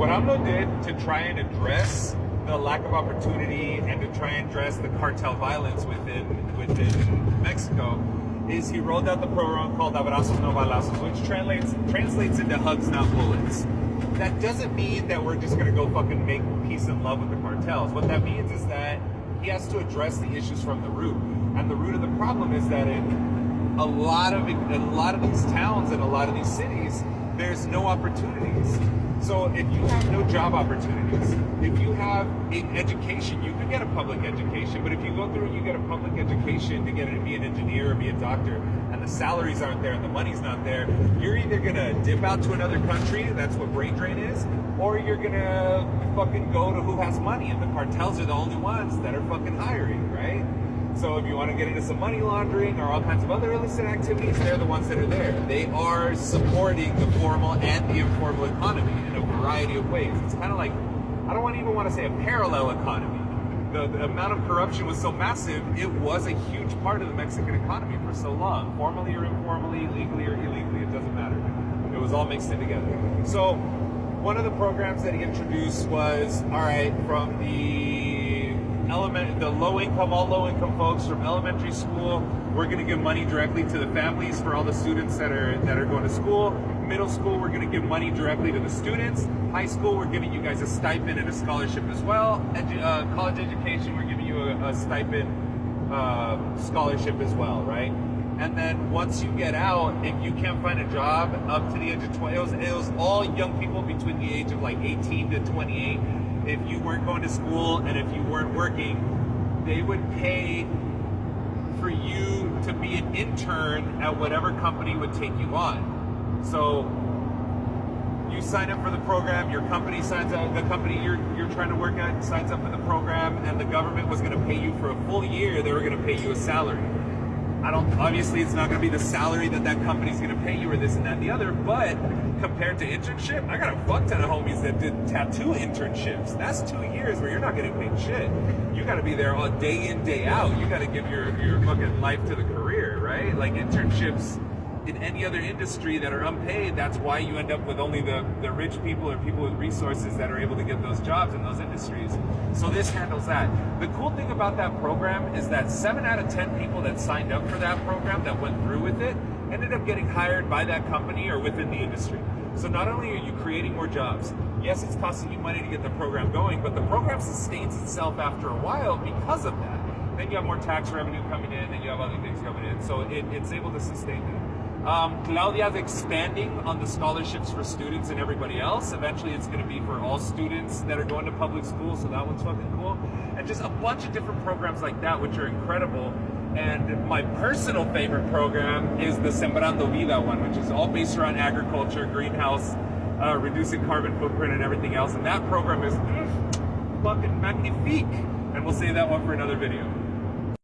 what AMLO did to try and address the lack of opportunity and to try and address the cartel violence within Mexico is he rolled out the program called Abrazos, no Balazos, which translates into hugs, not bullets. That doesn't mean that we're just gonna go fucking make peace and love with the cartels. What that means is that he has to address the issues from the root. And the root of the problem is that in a lot of these towns and a lot of these cities, there's no opportunities. So if you have no job opportunities, if you have an education, you can get a public education, but if you go through and you get a public education to be an engineer or be a doctor, and the salaries aren't there and the money's not there, you're either gonna dip out to another country, that's what brain drain is, or you're gonna fucking go to who has money, and the cartels are the only ones that are fucking hiring, right? So if you want to get into some money laundering or all kinds of other illicit activities, they're the ones that are there. They are supporting the formal and the informal economy in a variety of ways. It's kind of like, I don't even want to say a parallel economy. The amount of corruption was so massive, it was a huge part of the Mexican economy for so long. Formally or informally, legally or illegally, it doesn't matter. It was all mixed in together. So one of the programs that he introduced was, all right, from the low income folks from elementary school, we're going to give money directly to the families for all the students that are going to school. Middle school, we're going to give money directly to the students. High school, we're giving you guys a stipend and a scholarship as well. College education, we're giving you a stipend scholarship as well, right? And then once you get out, if you can't find a job up to the age of 20, it was all young people between the age of like 18 to 28. If you weren't going to school and if you weren't working, they would pay for you to be an intern at whatever company would take you on. So you sign up for the program, your company signs up, the company you're trying to work at signs up for the program, and the government was going to pay you for a full year. They were going to pay you a salary. Obviously it's not going to be the salary that company's going to pay you or this and that and the other, but compared to internship, I got a fuck ton of homies that did tattoo internships. That's 2 years where you're not getting paid shit. You got to be there all day in, day out. You got to give your fucking life to the career, right? Like internships in any other industry that are unpaid, that's why you end up with only the rich people or people with resources that are able to get those jobs in those industries. So this handles that. The cool thing about that program is that 7 out of 10 people that signed up for that program that went through with it ended up getting hired by that company or within the industry. So not only are you creating more jobs, yes, it's costing you money to get the program going, but the program sustains itself after a while because of that. Then you have more tax revenue coming in, then you have other things coming in. So it's able to sustain that. Claudia's expanding on the scholarships for students and everybody else. Eventually it's going to be for all students that are going to public school, so that one's fucking cool. And just a bunch of different programs like that, which are incredible. And my personal favorite program is the Sembrando Vida one, which is all based around agriculture, greenhouse, reducing carbon footprint and everything else. And that program is fucking magnifique. And we'll save that one for another video.